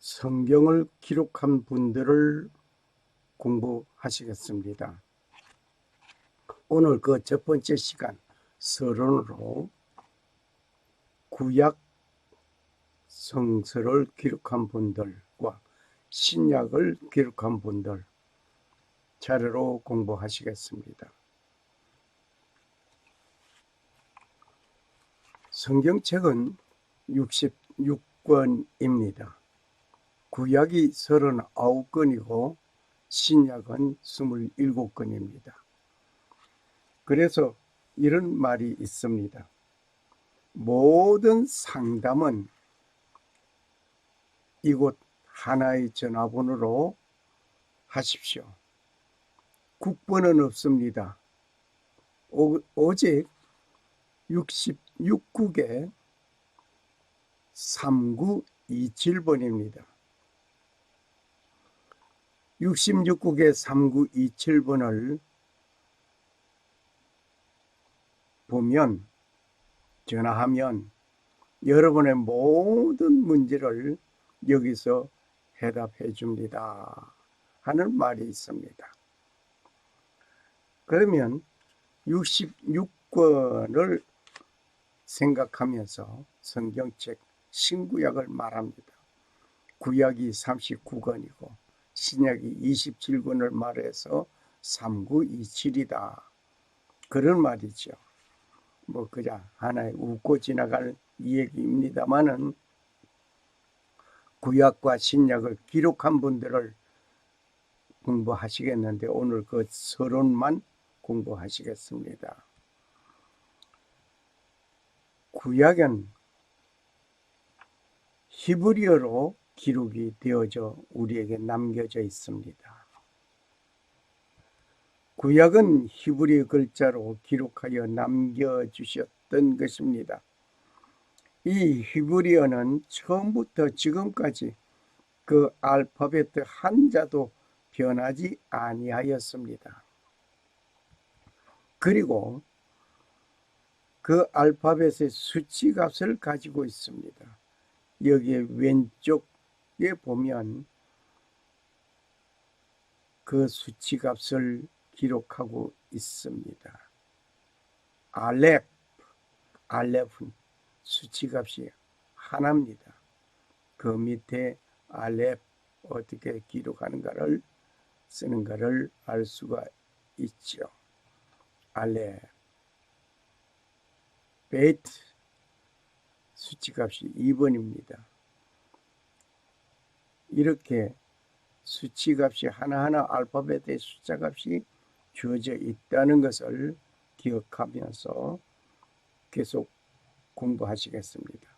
성경을 기록한 분들을 공부하시겠습니다. 오늘 그 첫 번째 시간 서론으로 구약 성서를 기록한 분들과 신약을 기록한 분들 차례로 공부하시겠습니다. 성경책은 66권입니다. 구약이 39권이고 신약은 27권입니다. 그래서 이런 말이 있습니다. 모든 상담은 이곳 하나의 전화번호로 하십시오. 국번은 없습니다. 오직 66국에 3927번입니다. 66국의 3927번을 보면, 전화하면 여러분의 모든 문제를 여기서 해답해 줍니다 하는 말이 있습니다. 그러면 66권을 생각하면서 성경책 신구약을 말합니다. 구약이 39권이고 신약이 27권을 말해서 3927이다. 그런 말이죠. 그냥 하나의 웃고 지나갈 얘기입니다만은 구약과 신약을 기록한 분들을 공부하시겠는데 오늘 그 서론만 공부하시겠습니다. 구약은 히브리어로 기록이 되어져 우리에게 남겨져 있습니다. 구약은 히브리 글자로 기록하여 남겨주셨던 것입니다. 이 히브리어는 처음부터 지금까지 그 알파벳 한자도 변하지 아니하였습니다. 그리고 그 알파벳의 수치값을 가지고 있습니다. 여기에 왼쪽에 보면 그 수치값을 기록하고 있습니다. 알렙은 수치값이 하나입니다. 그 밑에 알렙 어떻게 기록하는가를 쓰는가를 알 수가 있죠. 알렙 베이트 수치값이 2번입니다. 이렇게 수치값이 하나하나 알파벳의 숫자값이 주어져 있다는 것을 기억하면서 계속 공부하시겠습니다.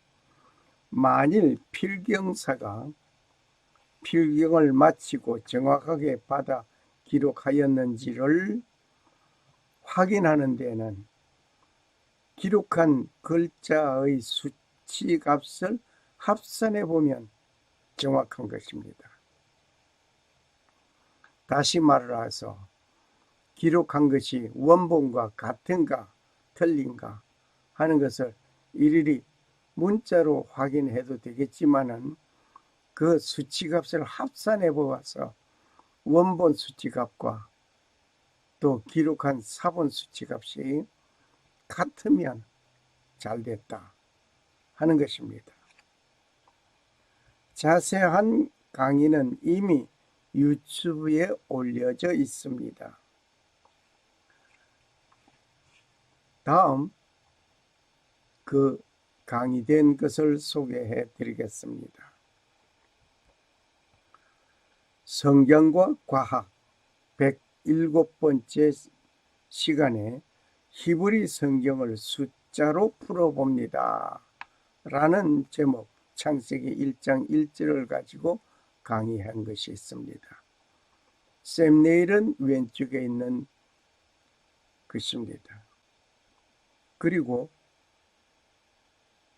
만일 필경사가 필경을 마치고 정확하게 받아 기록하였는지를 확인하는 데는 기록한 글자의 수치값을 합산해 보면 정확한 것입니다. 다시 말을 해서 기록한 것이 원본과 같은가 틀린가 하는 것을 일일이 문자로 확인해도 되겠지만은 그 수치값을 합산해 보아서 원본 수치값과 또 기록한 사본 수치값이 같으면 잘 됐다 하는 것입니다. 자세한 강의는 이미 유튜브에 올려져 있습니다. 다음 그 강의된 것을 소개해 드리겠습니다. 성경과 과학 107번째 시간에 히브리 성경을 숫자로 풀어봅니다 라는 제목, 창세기 1장 1절을 가지고 강의한 것이 있습니다. 샘네일은 왼쪽에 있는 것입니다. 그리고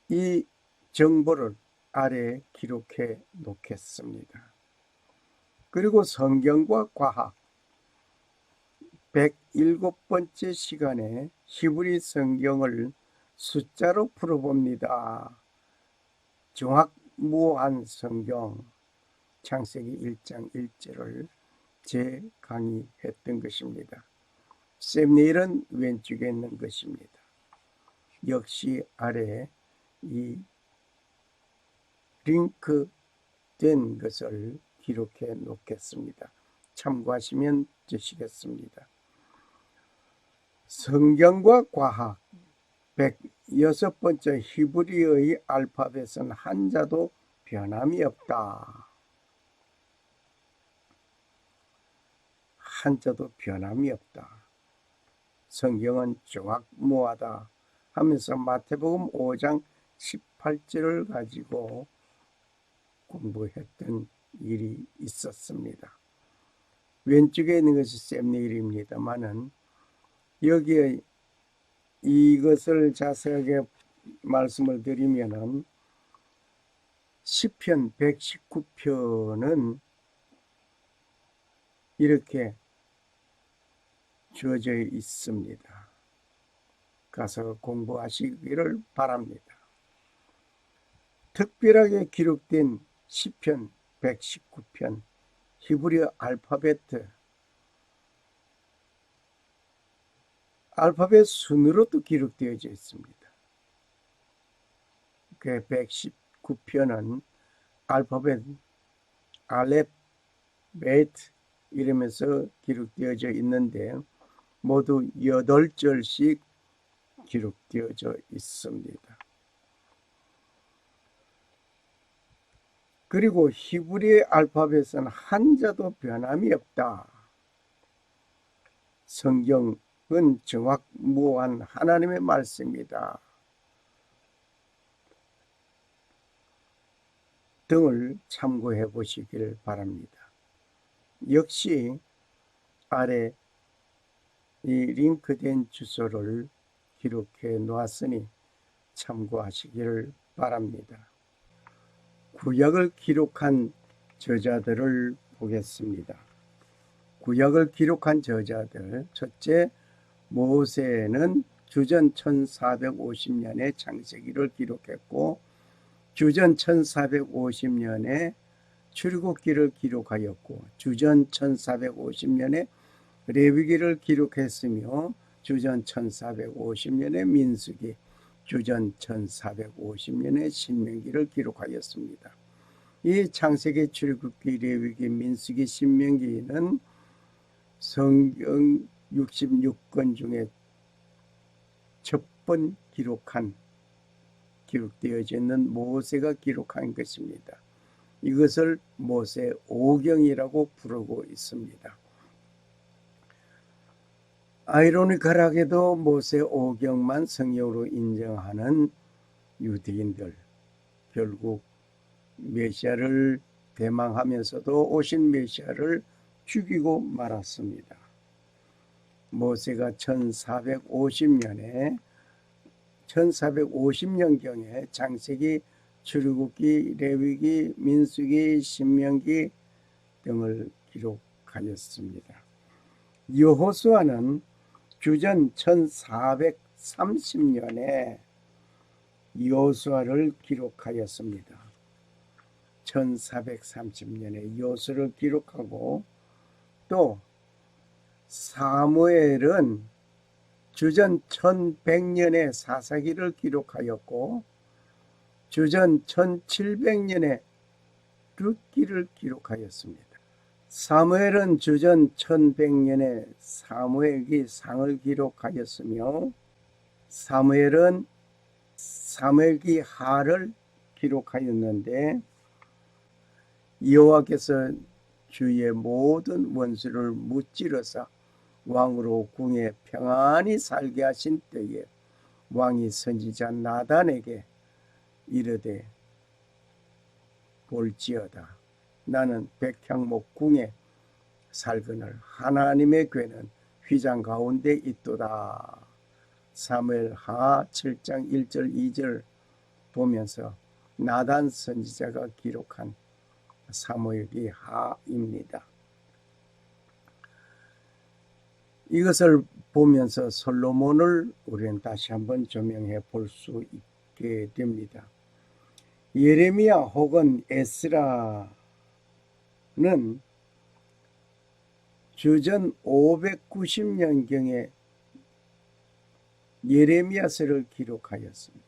이 정보를 아래에 기록해 놓겠습니다. 그리고 성경과 과학 107번째 시간에 히브리 성경을 숫자로 풀어봅니다. 정확무한 성경, 창세기 1장 1절을 재강의했던 것입니다. 샘네일은 왼쪽에 있는 것입니다. 역시 아래 이 링크된 것을 기록해 놓겠습니다. 참고하시면 되시겠습니다. 성경과 과학 106번째 히브리어의 알파벳은 한자도 변함이 없다. 한자도 변함이 없다. 성경은 정확무하다 하면서 마태복음 5장 18절을 가지고 공부했던 일이 있었습니다. 왼쪽에 있는 것이 샘네일입니다만은 여기에 이것을 자세하게 말씀을 드리면은 시편 119편은 이렇게 주어져 있습니다. 가서 공부하시기를 바랍니다. 특별하게 기록된 시편 119편 히브리어 알파벳 순으로도 기록되어져 있습니다. 그 119편은 알파벳 알렙, 베트 이러면서 기록되어져 있는데 모두 8절씩 기록되어져 있습니다. 그리고 히브리의 알파벳은 한자도 변함이 없다. 성경은 정확무한 하나님의 말씀이다. 등을 참고해 보시길 바랍니다. 역시 아래 이 링크된 주소를 기록해 놓았으니 참고하시기를 바랍니다. 구약을 기록한 저자들을 보겠습니다. 구약을 기록한 저자들, 첫째 모세는 주전 1450년에 창세기를 기록했고 주전 1450년에 출애굽기를 기록하였고 주전 1450년에 레위기를 기록했으며 주전 1450년에 민수기, 주전 1450년에 신명기를 기록하였습니다. 이 창세기, 출애굽기, 레위기, 민수기, 신명기는 성경 66권 중에 첫 번 기록되어져 있는 모세가 기록한 것입니다. 이것을 모세 오경이라고 부르고 있습니다. 아이러니컬하게도 모세 오경만 성경으로 인정하는 유대인들, 결국 메시아를 대망하면서도 오신 메시아를 죽이고 말았습니다. 모세가 1450년경에 창세기, 출애굽기, 레위기, 민수기, 신명기 등을 기록하였습니다. 여호수아는 주전 1430년에 여호수아를 기록하였습니다. 1430년에 여호수아를 기록하고 또 사무엘은 주전 1100년에 사사기를 기록하였고 주전 1700년에 룻기를 기록하였습니다. 사무엘은 주전 1100년에 사무엘기 상을 기록하였으며 사무엘은 사무엘기 하를 기록하였는데 여호와께서 주의 모든 원수를 무찌르사 왕으로 궁에 평안히 살게 하신 때에 왕이 선지자 나단에게 이르되 볼지어다 나는 백향목 궁에 살거늘 하나님의 궤는 휘장 가운데 있도다. 사무엘 하 7장 1절 2절 보면서 나단 선지자가 기록한 사무엘기 하입니다. 이것을 보면서 솔로몬을 우리는 다시 한번 조명해 볼 수 있게 됩니다. 예레미야 혹은 에스라 주전 590년경에 예레미야서를 기록하였습니다.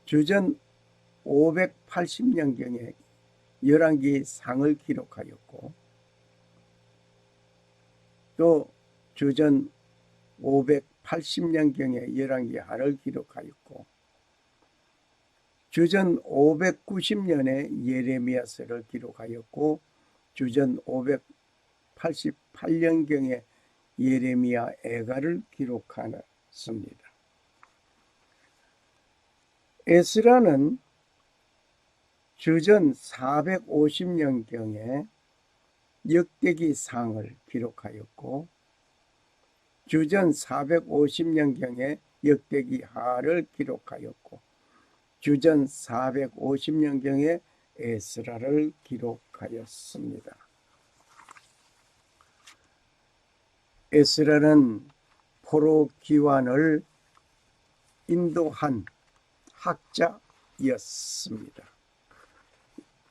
주전 580년경에 열왕기상을 기록하였고, 또 주전 580년경에 열왕기하를 기록하였고, 주전 590년에 예레미야서를 기록하였고, 주전 588년경에 예레미야 애가를 기록하였습니다. 에스라는 주전 450년경에 역대기상을 기록하였고, 주전 450년경에 역대기하를 기록하였고, 주전 450년경에 에스라를 기록하였습니다. 에스라는 포로 귀환을 인도한 학자였습니다.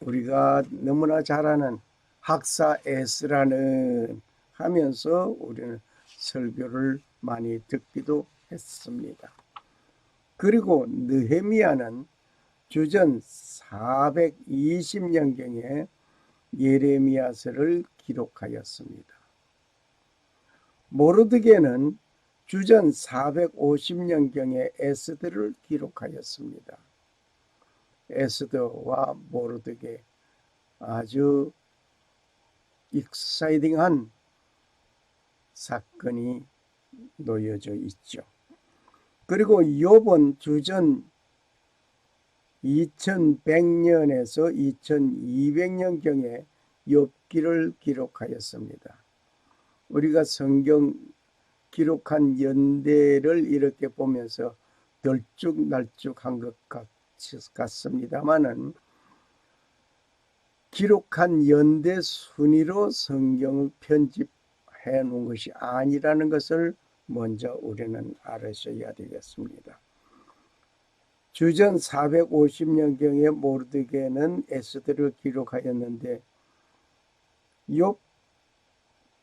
우리가 너무나 잘 아는 학사 에스라는 하면서 우리는 설교를 많이 듣기도 했습니다. 그리고 느헤미야는 주전 420년경에 예레미야서를 기록하였습니다. 모르드게는 주전 450년경에 에스더를 기록하였습니다. 에스더와 모르드게 아주 익사이딩한 사건이 놓여져 있죠. 그리고 욥은 주전 2100년에서 2200년경에 욥기를 기록하였습니다. 우리가 성경 기록한 연대를 이렇게 보면서 널쭉날쭉한 것 같습니다만은 기록한 연대 순위로 성경을 편집해 놓은 것이 아니라는 것을 먼저 우리는 알으셔야 되겠습니다. 주전 450년경에 모르드게는 에스더를 기록하였는데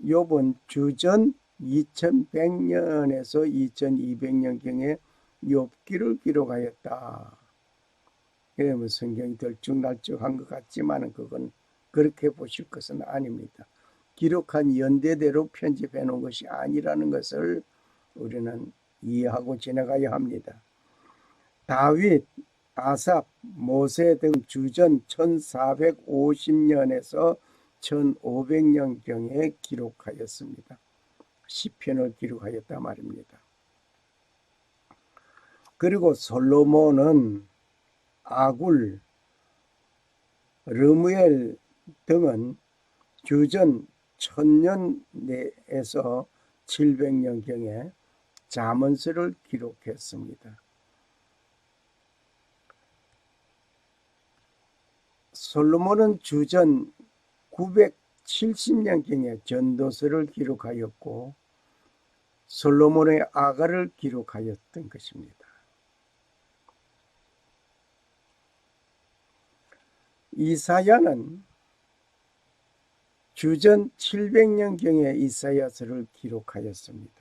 욥은 주전 2100년에서 2200년경에 욥기를 기록하였다. 그러면 성경이 덜쭉날쭉한 것 같지만 그건 그렇게 보실 것은 아닙니다. 기록한 연대대로 편집해 놓은 것이 아니라는 것을 우리는 이해하고 지나가야 합니다. 다윗, 아삽, 모세 등 주전 1450년에서 1500년경에 기록하였습니다. 시편을 기록하였다 말입니다. 그리고 솔로몬은 아굴, 르무엘 등은 주전 1000년 내에서 700년경에 잠언서를 기록했습니다. 솔로몬은 주전 970년경에 전도서를 기록하였고 솔로몬의 아가를 기록하였던 것입니다. 이사야는 주전 700년경에 이사야서를 기록하였습니다.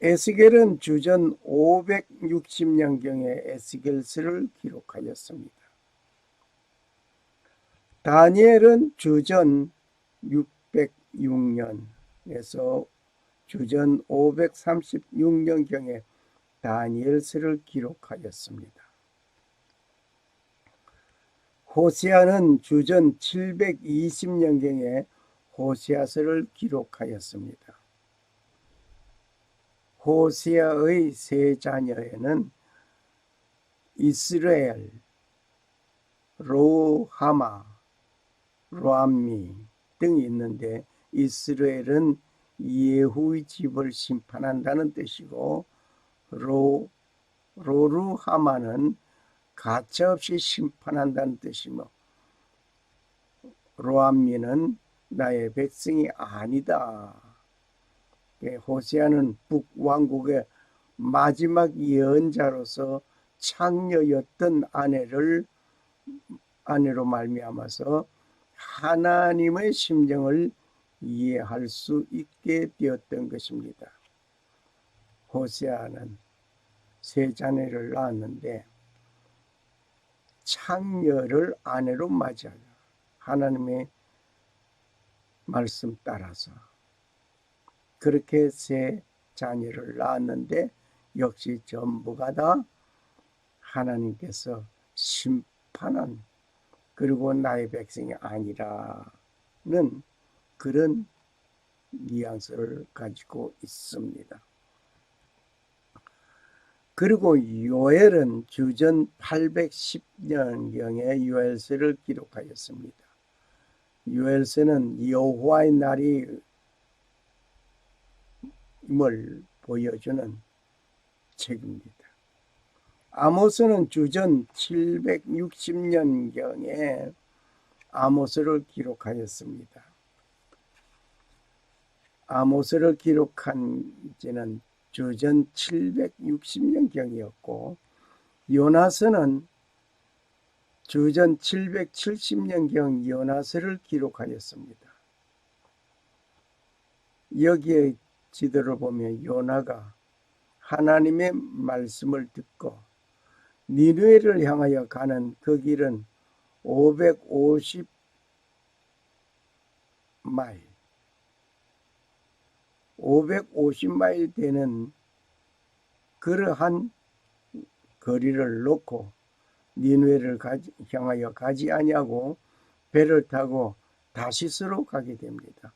에스겔은 주전 560년경에 에스겔서를 기록하였습니다. 다니엘은 주전 606년에서 주전 536년경에 다니엘서를 기록하였습니다. 호세아는 주전 720년경에 호세아서를 기록하였습니다. 호세아의 세 자녀에는 이스라엘, 로하마, 로암미 등이 있는데 이스라엘은 예후의 집을 심판한다는 뜻이고 로루하마는 가차없이 심판한다는 뜻이며 로암미는 나의 백성이 아니다. 호세아는 북왕국의 마지막 예언자로서 창녀였던 아내를 아내로 말미암아서 하나님의 심정을 이해할 수 있게 되었던 것입니다. 호세아는 세 자녀를 낳았는데 창녀를 아내로 맞이하여 하나님의 말씀 따라서 그렇게 세 자녀를 낳았는데 역시 전부가 다 하나님께서 심판한, 그리고 나의 백성이 아니라는 그런 뉘앙스를 가지고 있습니다. 그리고 요엘은 주전 810년경에 요엘서를 기록하였습니다. 요엘서는 여호와의 날이 임을 보여주는 책입니다. 아모스는 주전 760년경에 아모스를 기록하였습니다. 아모스를 기록한 지는 주전 760년경이었고 요나서는 주전 770년경 요나서를 기록하였습니다. 여기에 지도를 보면 요나가 하나님의 말씀을 듣고 니느웨를 향하여 가는 그 길은 550마일, 550마일 되는 그러한 거리를 놓고 니느웨를 향하여 가지 아니하고 배를 타고 다시스로 가게 됩니다.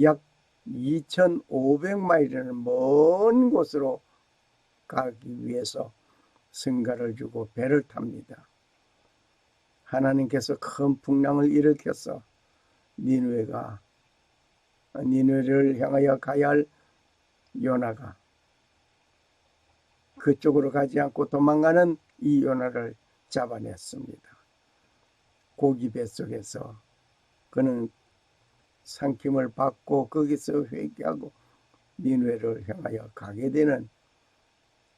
약 2500마일이라는 먼 곳으로 가기 위해서 승가를 주고 배를 탑니다. 하나님께서 큰 풍랑을 일으켜서 니느웨를 향하여 가야 할 요나가 그쪽으로 가지 않고 도망가는 이 요나를 잡아냈습니다. 고기 뱃속에서 그는 삼킴을 받고 거기서 회개하고 니느웨를 향하여 가게 되는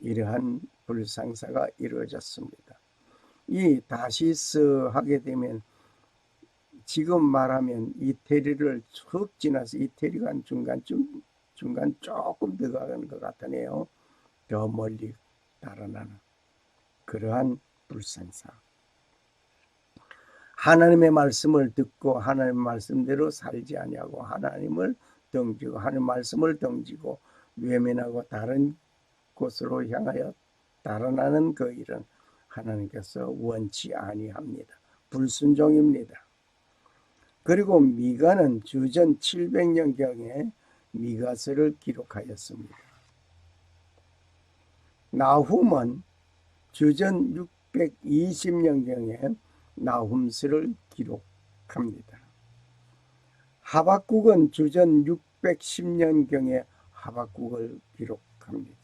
이러한 불상사가 이루어졌습니다. 이 다시스 하게 되면 지금 말하면 이태리를 쭉 지나서 이태리가 중간 조금 더 가는 것 같으네요. 더 멀리 달아나는 그러한 불상사. 하나님의 말씀을 듣고 하나님의 말씀대로 살지 아니하고 하나님을 덩지고 하나님의 말씀을 덩지고 외면하고 다른 곳으로 향하여 달아나는 그 일은 하나님께서 원치 아니합니다. 불순종입니다. 그리고 미가는 주전 700년경에 미가서를 기록하였습니다. 나훔은 주전 620년경에 나훔서를 기록합니다. 하박국은 주전 610년경에 하박국을 기록합니다.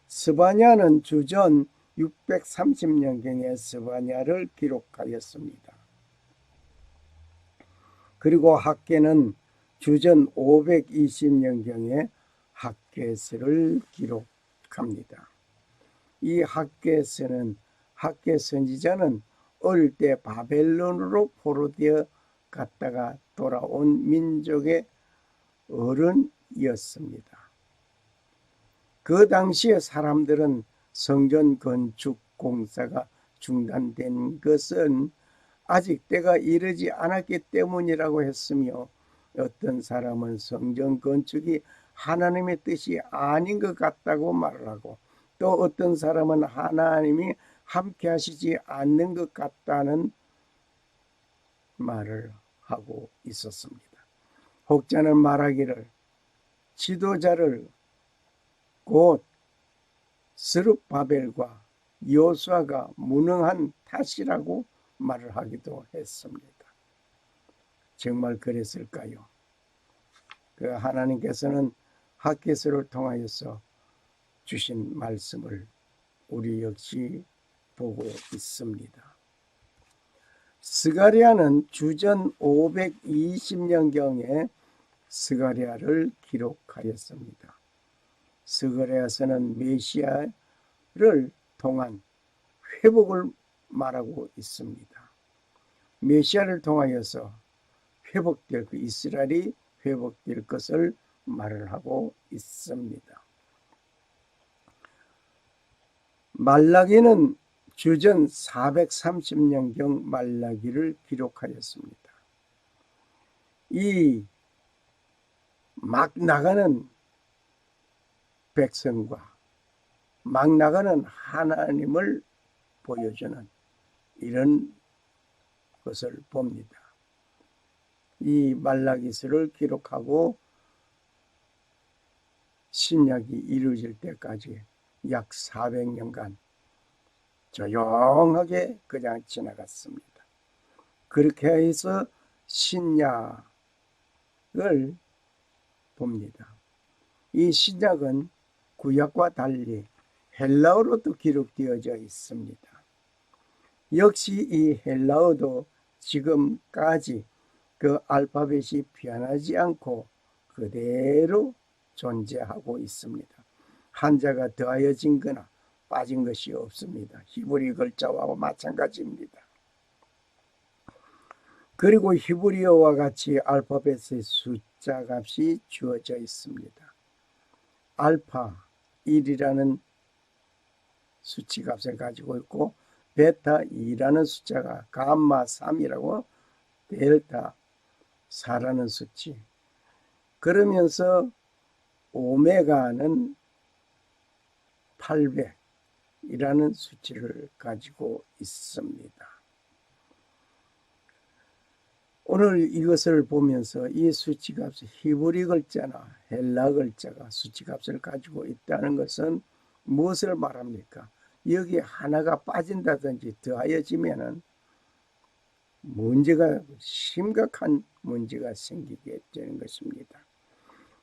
스바냐는 주전 630년경에 스바냐를 기록하였습니다. 그리고 학개는 주전 520년경에 학개서를 기록합니다. 이 학개서는 학개 선지자는 어릴 때 바벨론으로 포로되어 갔다가 돌아온 민족의 어른이었습니다. 그 당시에 사람들은 성전 건축 공사가 중단된 것은 아직 때가 이르지 않았기 때문이라고 했으며 어떤 사람은 성전 건축이 하나님의 뜻이 아닌 것 같다고 말을 하고 또 어떤 사람은 하나님이 함께 하시지 않는 것 같다는 말을 하고 있었습니다. 혹자는 말하기를 지도자를 곧 스룹바벨과 여호수아가 무능한 탓이라고 말을 하기도 했습니다. 정말 그랬을까요? 그 하나님께서는 학개서를 통하여서 주신 말씀을 우리 역시 보고 있습니다. 스가랴는 주전 520년경에 스가랴를 기록하였습니다. 스가랴서는 메시아를 통한 회복을 말하고 있습니다. 메시아를 통하여서 회복될 그 이스라엘이 회복될 것을 말을 하고 있습니다. 말라기는 주전 430년경 말라기를 기록하였습니다. 이 막 나가는 백성과 막 나가는 하나님을 보여주는 이런 것을 봅니다. 이 말라기서를 기록하고 신약이 이루어질 때까지 약 400년간 조용하게 그냥 지나갔습니다. 그렇게 해서 신약을 봅니다. 이 신약은 구약과 달리 헬라어로도 기록되어져 있습니다. 역시 이 헬라어도 지금까지 그 알파벳이 변하지 않고 그대로 존재하고 있습니다. 한자가 더하여진 거나 빠진 것이 없습니다. 히브리 글자와 마찬가지입니다. 그리고 히브리어와 같이 알파벳의 숫자 값이 주어져 있습니다. 알파 1이라는 수치 값을 가지고 있고 베타 2라는 숫자가 감마 3이라고 델타 4라는 수치, 그러면서 오메가는 800이라는 수치를 가지고 있습니다. 오늘 이것을 보면서 이 수치값이 히브리 글자나 헬라 글자가 수치값을 가지고 있다는 것은 무엇을 말합니까? 여기 하나가 빠진다든지 더하여지면은 문제가 심각한 문제가 생기게 되는 것입니다.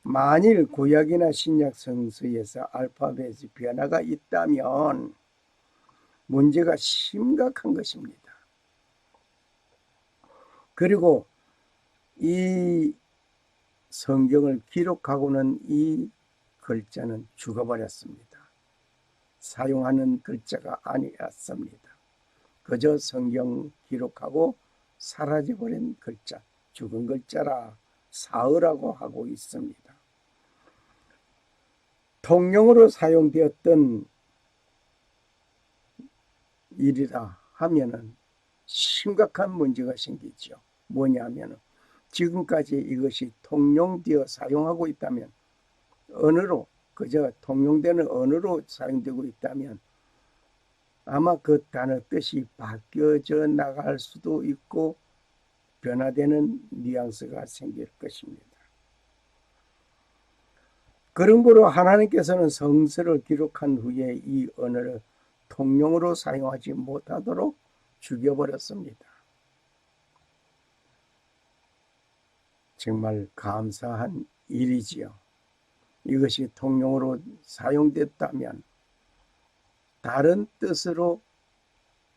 만일 구약이나 신약 성서에서 알파벳의 변화가 있다면 문제가 심각한 것입니다. 그리고 이 성경을 기록하고는 이 글자는 죽어버렸습니다. 사용하는 글자가 아니었습니다. 그저 성경 기록하고 사라져버린 글자, 죽은 글자라 사어라고 하고 있습니다. 통용으로 사용되었던 일이라 하면은 심각한 문제가 생기죠. 뭐냐면은 지금까지 이것이 통용되어 사용하고 있다면, 언어로 그저 통용되는 언어로 사용되고 있다면 아마 그 단어 뜻이 바뀌어져 나갈 수도 있고 변화되는 뉘앙스가 생길 것입니다. 그런 거로 하나님께서는 성서를 기록한 후에 이 언어를 통용으로 사용하지 못하도록 죽여버렸습니다. 정말 감사한 일이지요. 이것이 통용으로 사용됐다면 다른 뜻으로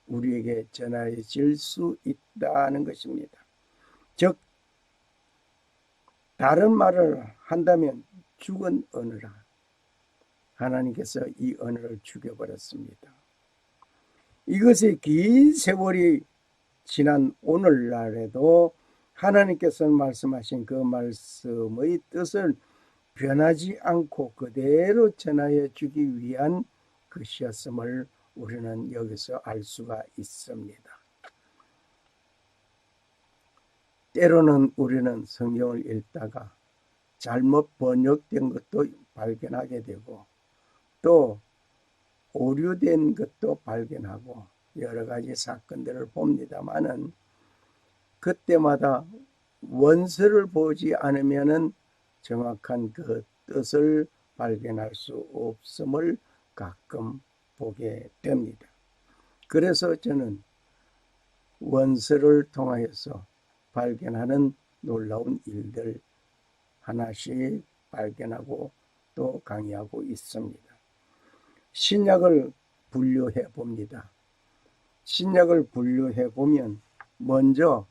우리에게 전해질 수 있다는 것입니다. 즉 다른 말을 한다면 죽은 언어라. 하나님께서 이 언어를 죽여버렸습니다. 이것이 긴 세월이 지난 오늘날에도 하나님께서 말씀하신 그 말씀의 뜻을 변하지 않고 그대로 전하여 주기 위한 것이었음을 우리는 여기서 알 수가 있습니다. 때로는 우리는 성경을 읽다가 잘못 번역된 것도 발견하게 되고 또 오류된 것도 발견하고 여러 가지 사건들을 봅니다마는 그때마다 원서를 보지 않으면은 정확한 그 뜻을 발견할 수 없음을 가끔 보게 됩니다. 그래서 저는 원서를 통하여서 발견하는 놀라운 일들 하나씩 발견하고 또 강의하고 있습니다. 신약을 분류해 봅니다. 신약을 분류해 보면 먼저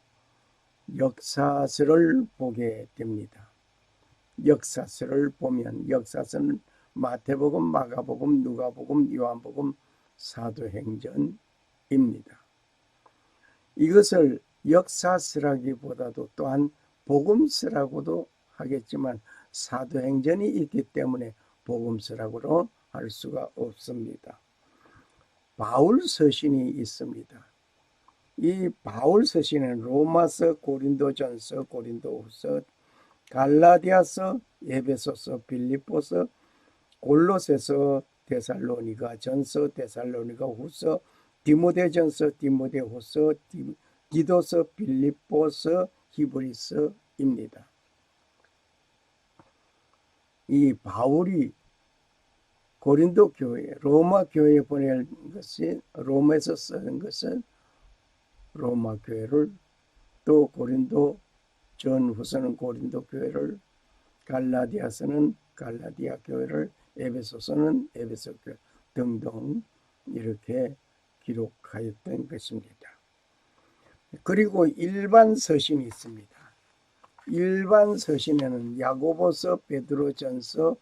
역사서를 보게 됩니다. 역사서를 보면 역사서는 마태복음, 마가복음, 누가복음, 요한복음, 사도행전입니다. 이것을 역사서라기보다도 또한 복음서라고도 하겠지만 사도행전이 있기 때문에 복음서라고도 할 수가 없습니다. 바울 서신이 있습니다. 이 바울 서신은 로마서, 고린도전서, 고린도후서, 갈라디아서, 에베소서, 빌립보서, 골로새서, 데살로니가전서, 데살로니가후서, 디모데전서, 디모데후서, 디도서, 빌립보서, 히브리서입니다. 이 바울이 고린도 교회, 로마 교회에 보낼 것이, 로마에서 쓰는 것은 로마 교회를, 또 고린도 전후서는 고린도 교회를, 갈라디아서는 갈라디아 교회를, 에베소서는 에베소 교회 등등 이렇게 기록하였던 것입니다. 그리고 일반 서신이 있습니다. 일반 서신에는 야고보서, 베드로전서,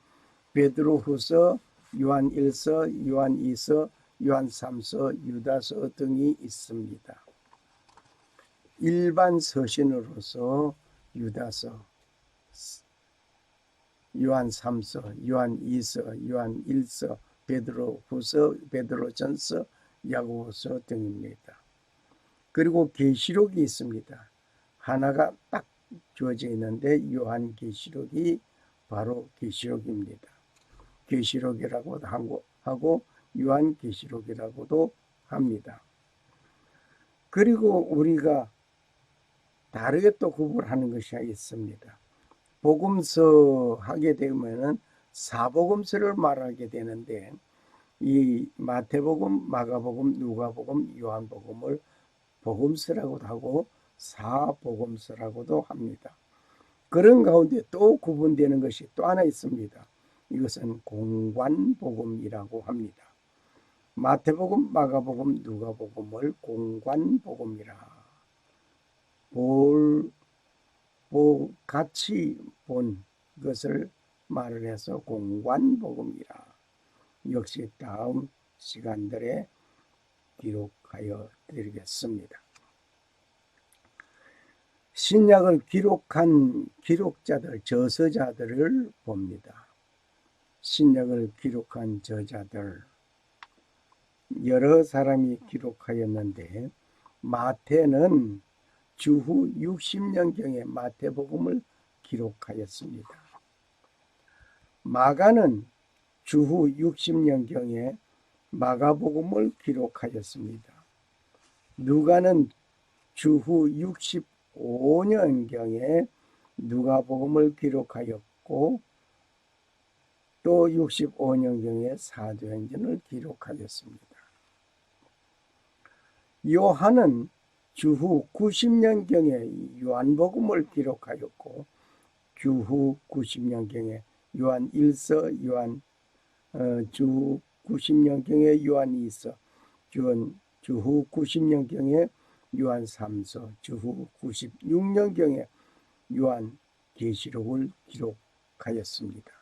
베드로후서, 요한 1서, 요한 2서, 요한 3서, 유다서 등이 있습니다. 일반 서신으로서 유다서, 요한 3서, 요한 2서, 요한 1서, 베드로후서, 베드로전서, 야고보서 등입니다. 그리고 계시록이 있습니다. 하나가 딱 주어져 있는데 요한계시록이 바로 계시록입니다. 계시록이라고도 하고 요한계시록이라고도 합니다. 그리고 우리가 다르게 또 구분하는 것이 있습니다. 복음서 하게 되면은 사복음서를 말하게 되는데, 이 마태복음, 마가복음, 누가복음, 요한복음을 복음서라고도 하고 사복음서라고도 합니다. 그런 가운데 또 구분되는 것이 또 하나 있습니다. 이것은 공관복음이라고 합니다. 마태복음, 마가복음, 누가복음을 공관복음이라, 같이 본 것을 말을 해서 공관복음이라, 역시 다음 시간들에 기록하여 드리겠습니다. 신약을 기록한 기록자들, 저서자들을 봅니다. 신약을 기록한 저자들 여러 사람이 기록하였는데, 마태는 주후 60년경에 마태복음을 기록하였습니다. 마가는 주후 60년경에 마가복음을 기록하였습니다. 누가는 주후 65년경에 누가복음을 기록하였고, 또 65년경에 사도행전을 기록하였습니다. 요한은 주후 90년경에 요한복음을 기록하였고, 주후 90년경에 요한 1서, 주후 90년경에 요한 2서, 주후 90년경에 요한 3서, 주후 96년경에 요한 계시록을 기록하였습니다.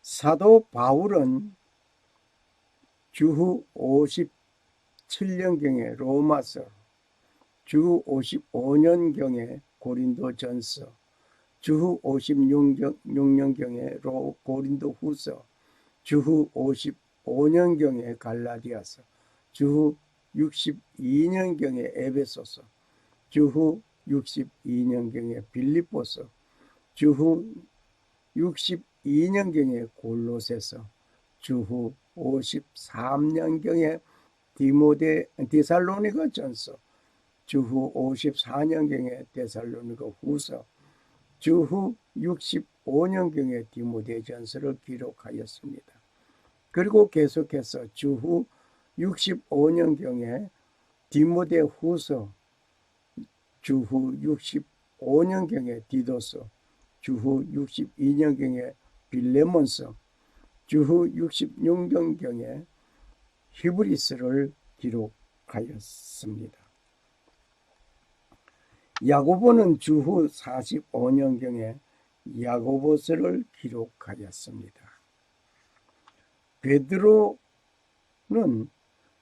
사도 바울은 주후 57년경에 로마서, 주후 55년경에 고린도전서, 주후 56년경에 고린도후서, 주후 55년경에 갈라디아서, 주후 62년경에 에베소서, 주후 62년경에 빌립보서, 주후 62년경에 골로새서, 주후 53년경에 데살로니가전서, 주후 54년경에 데살로니가후서, 주후 65년경에 디모데전서를 기록하였습니다. 그리고 계속해서 주후 65년경에 디모데후서, 주후 65년경에 디도서, 주후 62년경에 빌레몬서, 주후 66년경에 히브리서를 기록하였습니다. 야고보는 주후 45년경에 야고보서를 기록하였습니다. 베드로는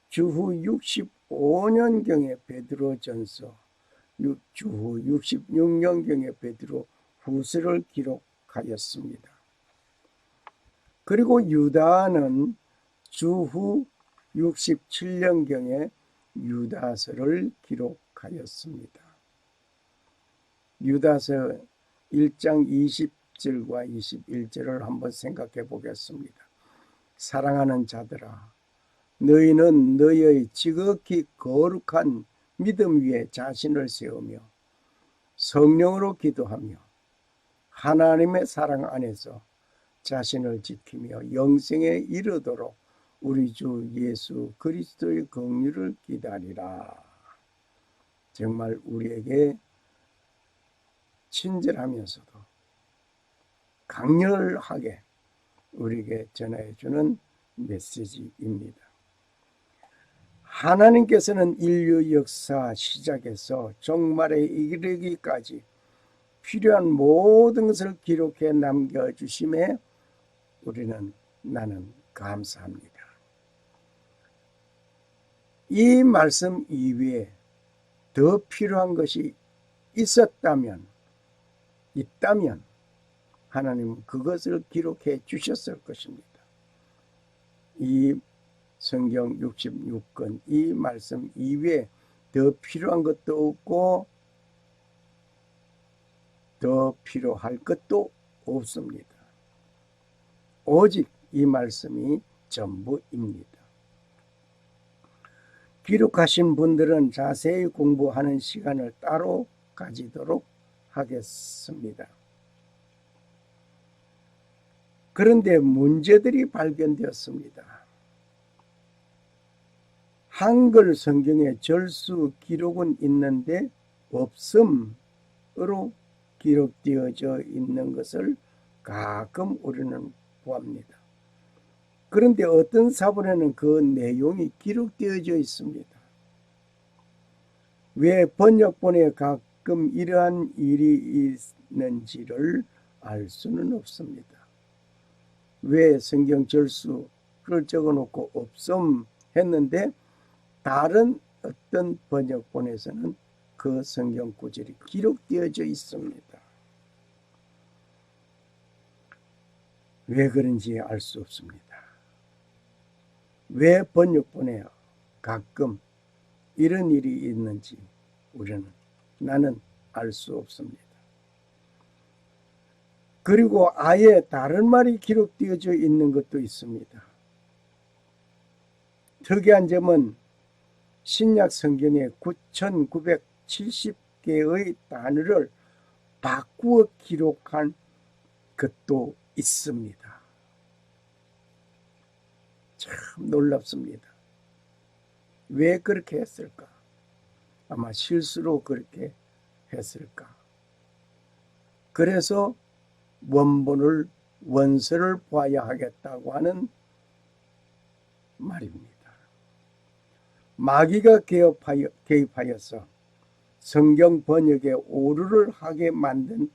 주후 65년경에 베드로전서, 주후 66년경에 베드로 후서를 기록하였습니다. 그리고 유다는 주후 67년경에 유다서를 기록하였습니다. 유다서 1장 20절과 21절을 한번 생각해 보겠습니다. 사랑하는 자들아, 너희는 너희의 지극히 거룩한 믿음 위에 자신을 세우며 성령으로 기도하며 하나님의 사랑 안에서 자신을 지키며 영생에 이르도록 우리 주 예수 그리스도의 긍휼을 기다리라. 정말 우리에게 친절하면서도 강렬하게 우리에게 전해 주는 메시지입니다. 하나님께서는 인류 역사 시작에서 종말에 이르기까지 필요한 모든 것을 기록해 남겨주심에 나는 감사합니다. 이 말씀 이외에 더 필요한 것이 있다면 하나님은 그것을 기록해 주셨을 것입니다. 이 성경 66권 이 말씀 이외에 더 필요한 것도 없고 더 필요할 것도 없습니다. 오직 이 말씀이 전부입니다. 기록하신 분들은 자세히 공부하는 시간을 따로 가지도록 하겠습니다. 그런데 문제들이 발견되었습니다. 한글 성경에 절수 기록은 있는데 없음으로 기록되어져 있는 것을 가끔 우리는 보합니다. 그런데 어떤 사본에는 그 내용이 기록되어져 있습니다. 왜 번역본에 가끔 이러한 일이 있는지를 알 수는 없습니다. 왜 성경 절수를 적어놓고 없음 했는데 다른 어떤 번역본에서는 그 성경 구절이 기록되어져 있습니다. 왜 그런지 알 수 없습니다. 왜 번역본에 가끔 이런 일이 있는지 나는 알 수 없습니다. 그리고 아예 다른 말이 기록되어져 있는 것도 있습니다. 특이한 점은 신약 성경에 9,970개의 단어를 바꾸어 기록한 것도 있습니다. 참 놀랍습니다. 왜 그렇게 했을까? 아마 실수로 그렇게 했을까? 그래서 원서를 봐야 하겠다고 하는 말입니다. 마귀가 개입하여서 성경 번역에 오류를 하게 만든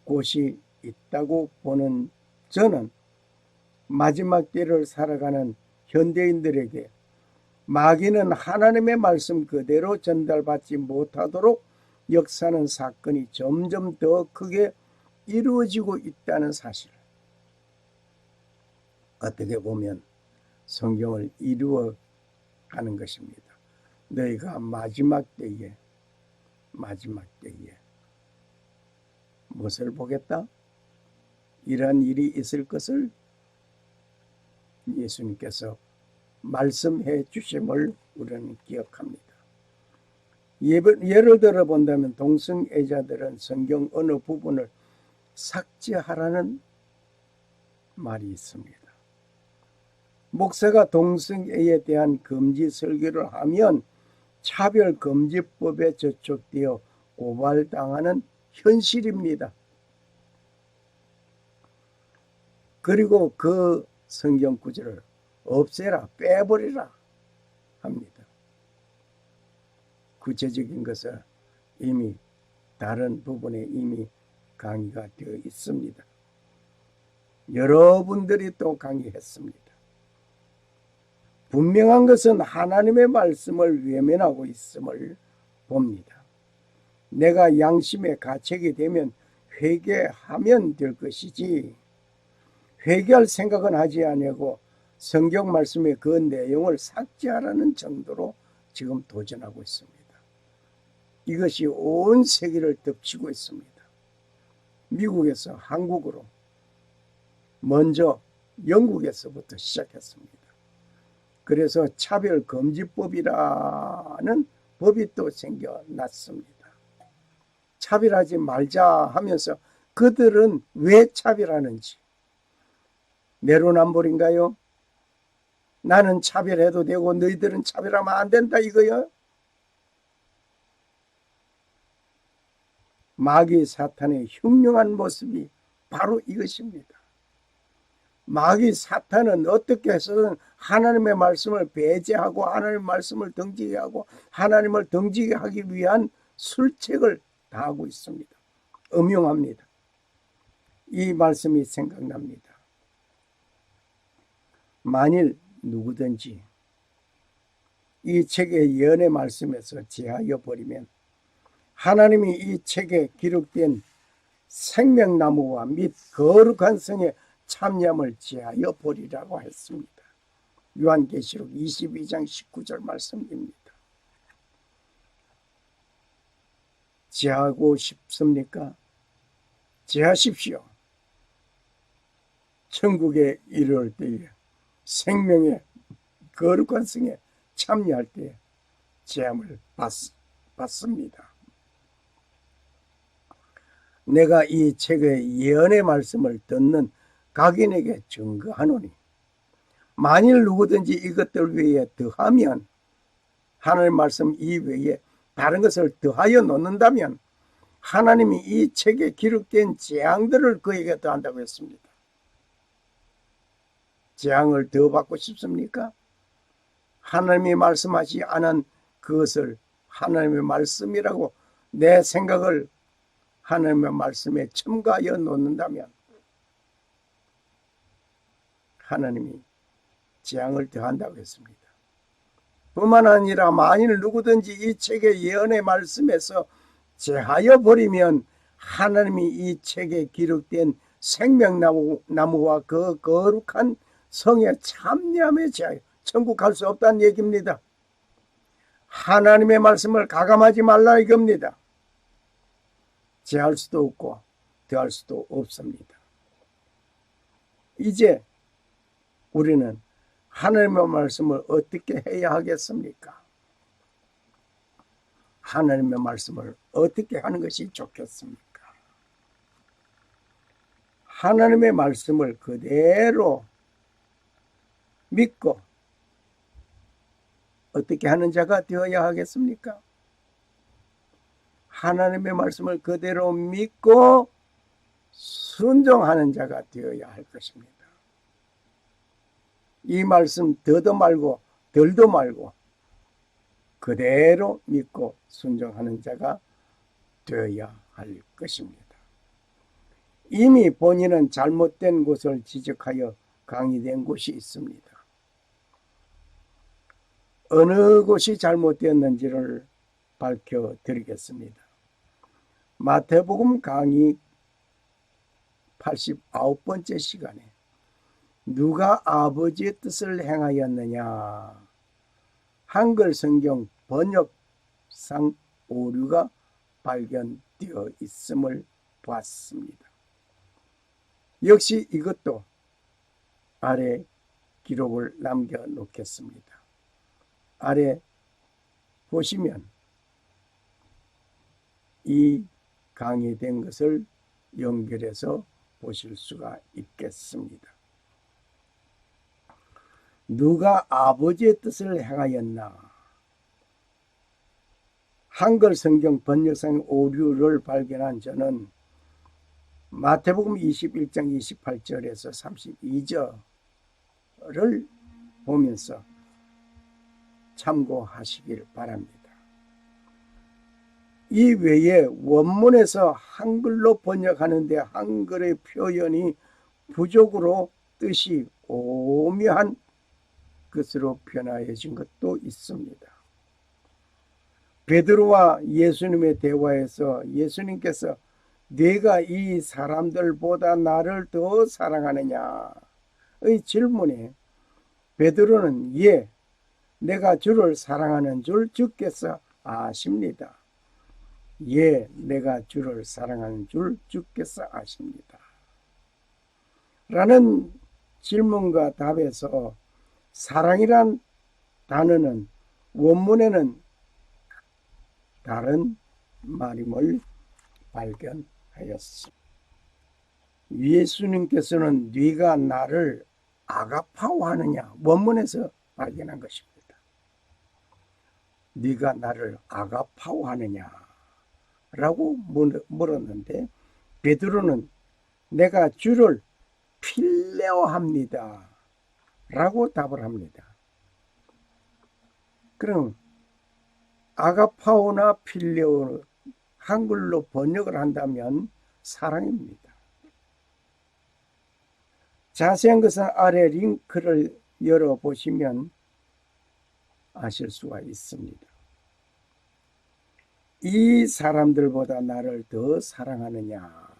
곳이 있다고 보는 저는 마지막 때를 살아가는 현대인들에게 마귀는 하나님의 말씀 그대로 전달받지 못하도록 역사하는 사건이 점점 더 크게 이루어지고 있다는 사실, 어떻게 보면 성경을 이루어가는 것입니다. 너희가 마지막 때에 무엇을 보겠다? 이러한 일이 있을 것을 예수님께서 말씀해 주심을 우리는 기억합니다. 예를 들어 본다면 동성애자들은 성경 어느 부분을 삭제하라는 말이 있습니다. 목사가 동성애에 대한 금지 설교를 하면 차별금지법에 저촉되어 고발당하는 현실입니다. 그리고 그 성경 구절을 없애라, 빼버리라 합니다. 구체적인 것은 이미 다른 부분에 이미 강의가 되어 있습니다. 여러분들이 또 강의했습니다. 분명한 것은 하나님의 말씀을 외면하고 있음을 봅니다. 내가 양심의 가책이 되면 회개하면 될 것이지 회개할 생각은 하지 아니하고 성경 말씀의 그 내용을 삭제하라는 정도로 지금 도전하고 있습니다. 이것이 온 세계를 덮치고 있습니다. 미국에서 한국으로 먼저 영국에서부터 시작했습니다. 그래서 차별금지법이라는 법이 또 생겨났습니다. 차별하지 말자 하면서 그들은 왜 차별하는지 내로남불인가요? 나는 차별해도 되고 너희들은 차별하면 안 된다 이거요? 마귀 사탄의 흉흉한 모습이 바로 이것입니다. 마귀 사탄은 어떻게 해서든 하나님의 말씀을 배제하고 하나님의 말씀을 등지게 하고 하나님을 등지게 하기 위한 술책을 다하고 있습니다. 음흉합니다. 이 말씀이 생각납니다. 만일 누구든지 이 책의 예언의 말씀에서 제하여 버리면 하나님이 이 책에 기록된 생명나무와 및 거룩한 성의 참념을 제하여 버리라고 했습니다. 요한계시록 22장 19절 말씀입니다. 제하고 싶습니까? 제하십시오. 천국에 이르를 때에 생명의 거룩한 성에 참여할 때에 제함을 받습니다. 내가 이 책의 예언의 말씀을 듣는 각인에게 증거하노니 만일 누구든지 이것들 외에 더하면 하나님 말씀 이외에 다른 것을 더하여 놓는다면 하나님이 이 책에 기록된 재앙들을 그에게 더한다고 했습니다. 재앙을 더 받고 싶습니까? 하나님이 말씀하지 않은 그것을 하나님의 말씀이라고 내 생각을 하나님의 말씀에 첨가하여 놓는다면 하나님이 재앙을 더한다고 했습니다. 뿐만 아니라 만일 누구든지 이 책의 예언의 말씀에서 제하여 버리면 하나님이 이 책에 기록된 생명나무와 그 거룩한 성에 참여함에 제하여 천국 갈 수 없다는 얘기입니다. 하나님의 말씀을 가감하지 말라 이겁니다. 제할 수도 없고 더할 수도 없습니다. 이제 우리는 하나님의 말씀을 어떻게 해야 하겠습니까? 하나님의 말씀을 어떻게 하는 것이 좋겠습니까? 하나님의 말씀을 그대로 믿고 어떻게 하는 자가 되어야 하겠습니까? 하나님의 말씀을 그대로 믿고 순종하는 자가 되어야 할 것입니다. 이 말씀 더도 말고 덜도 말고 그대로 믿고 순종하는 자가 되어야 할 것입니다. 이미 본인은 잘못된 곳을 지적하여 강의된 곳이 있습니다. 어느 곳이 잘못되었는지를 밝혀드리겠습니다. 마태복음 강의 89번째 시간에 누가 아버지의 뜻을 행하였느냐 한글 성경 번역상 오류가 발견되어 있음을 보았습니다. 역시 이것도 아래 기록을 남겨놓겠습니다. 아래 보시면 이 강의된 것을 연결해서 보실 수가 있겠습니다. 누가 아버지의 뜻을 행하였나? 한글 성경 번역상 오류를 발견한 저는 마태복음 21장 28절에서 32절을 보면서 참고하시길 바랍니다. 이 외에 원문에서 한글로 번역하는데 한글의 표현이 부족으로 뜻이 오묘한 것으로 변화해진 것도 있습니다. 베드로와 예수님의 대화에서 예수님께서 네가 이 사람들보다 나를 더 사랑하느냐의 질문에 베드로는 예, 내가 주를 사랑하는 줄 주께서 아십니다. 예, 내가 주를 사랑하는 줄 주께서 아십니다. 라는 질문과 답에서 사랑이란 단어는 원문에는 다른 말임을 발견하였습니다. 예수님께서는 네가 나를 아가파오하느냐 원문에서 발견한 것입니다. 네가 나를 아가파오하느냐 라고 물었는데 베드로는 내가 주를 필레오합니다 라고 답을 합니다. 그럼 아가파오나 필레오 한글로 번역을 한다면 사랑입니다. 자세한 것은 아래 링크를 열어보시면 아실 수가 있습니다. 이 사람들보다 나를 더 사랑하느냐?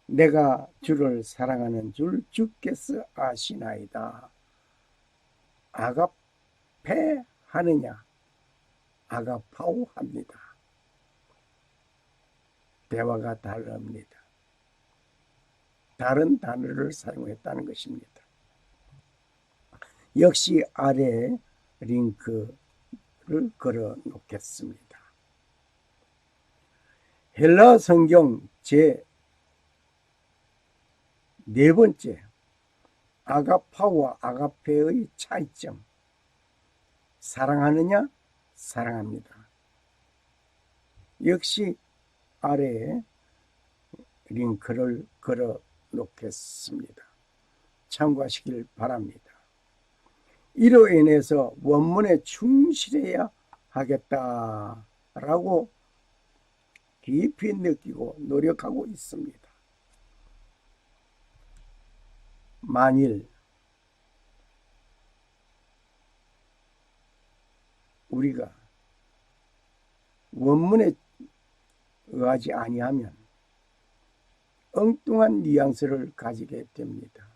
내가 주를 사랑하는 줄 주께서 아시나이다. 아가페 하느냐? 아가파오 합니다. 대화가 다릅니다. 다른 단어를 사용했다는 것입니다. 역시 아래 링크를 걸어 놓겠습니다. 헬라 성경 제 4번째 아가파와 아가페의 차이점. 사랑하느냐? 사랑합니다. 역시 아래에 링크를 걸어 놓겠습니다. 참고하시길 바랍니다. 이로 인해서 원문에 충실해야 하겠다라고 깊이 느끼고 노력하고 있습니다. 만일 우리가 원문에 의하지 아니하면 엉뚱한 뉘앙스를 가지게 됩니다.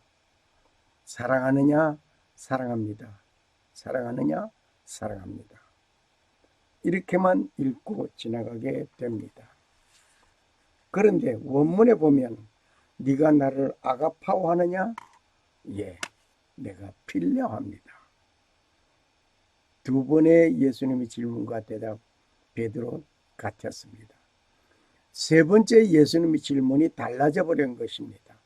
사랑하느냐? 사랑합니다. 사랑하느냐? 사랑합니다. 이렇게만 읽고 지나가게 됩니다. 그런데 원문에 보면 네가 나를 아가파오하느냐? 예, 내가 필레오합니다. 두 번의 예수님의 질문과 대답 베드로 같았습니다. 세 번째 예수님의 질문이 달라져 버린 것입니다.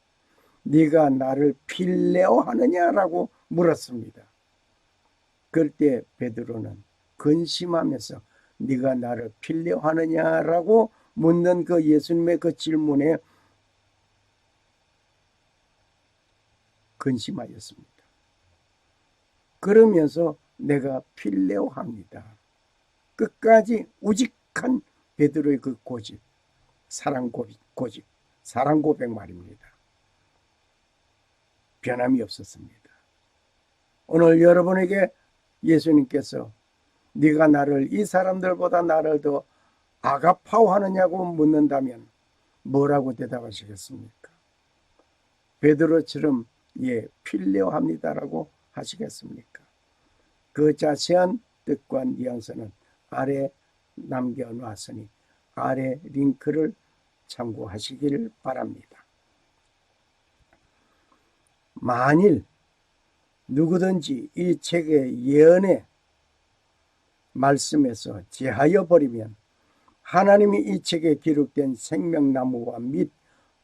네가 나를 필레오하느냐라고 물었습니다. 그럴 때 베드로는 근심하면서 네가 나를 필레오하느냐라고 묻는 그 예수님의 그 질문에 근심하였습니다. 그러면서 내가 필레오합니다. 끝까지 우직한 베드로의 그 고집, 사랑 고백 말입니다. 변함이 없었습니다. 오늘 여러분에게 예수님께서 네가 나를 이 사람들보다 나를 더 아가파오하느냐고 묻는다면 뭐라고 대답하시겠습니까? 베드로처럼 예, 필레오합니다라고 하시겠습니까? 그 자세한 뜻과 뉘앙스는 아래 남겨놨으니 아래 링크를 참고하시길 바랍니다. 만일 누구든지 이 책의 예언의 말씀에서 제하여 버리면 하나님이 이 책에 기록된 생명나무와 및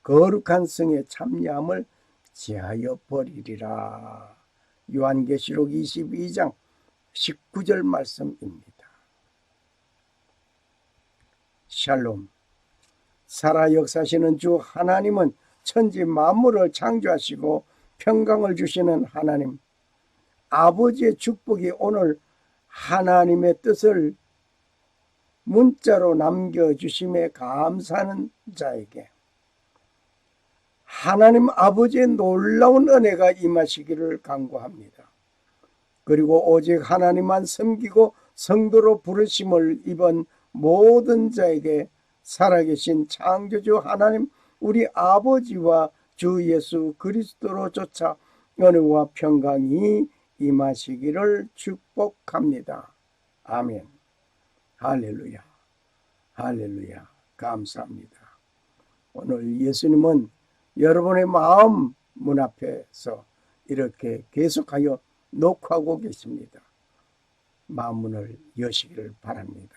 거룩한 성의 참여함을 제하여 버리리라. 요한계시록 22장 19절 말씀입니다. 샬롬. 살아 역사하시는 주 하나님은 천지 만물을 창조하시고 평강을 주시는 하나님, 아버지의 축복이 오늘 하나님의 뜻을 문자로 남겨주심에 감사하는 자에게 하나님 아버지의 놀라운 은혜가 임하시기를 간구합니다. 그리고 오직 하나님만 섬기고 성도로 부르심을 입은 모든 자에게 살아계신 창조주 하나님 우리 아버지와 주 예수 그리스도로 쫓아 은혜와 평강이 임하시기를 축복합니다. 아멘. 할렐루야. 할렐루야. 감사합니다. 오늘 예수님은 여러분의 마음 문 앞에서 이렇게 계속하여 녹화하고 계십니다. 마음문을 여시기를 바랍니다.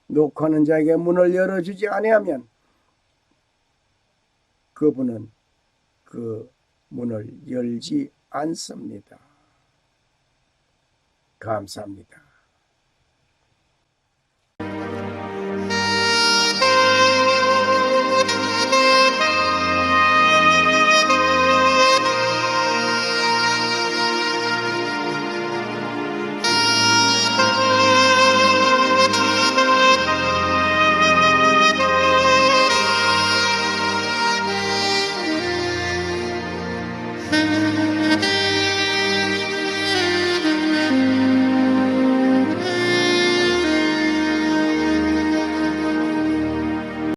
녹화하는 자에게 문을 열어주지 아니하면 그분은 그 문을 열지 않습니다. 감사합니다.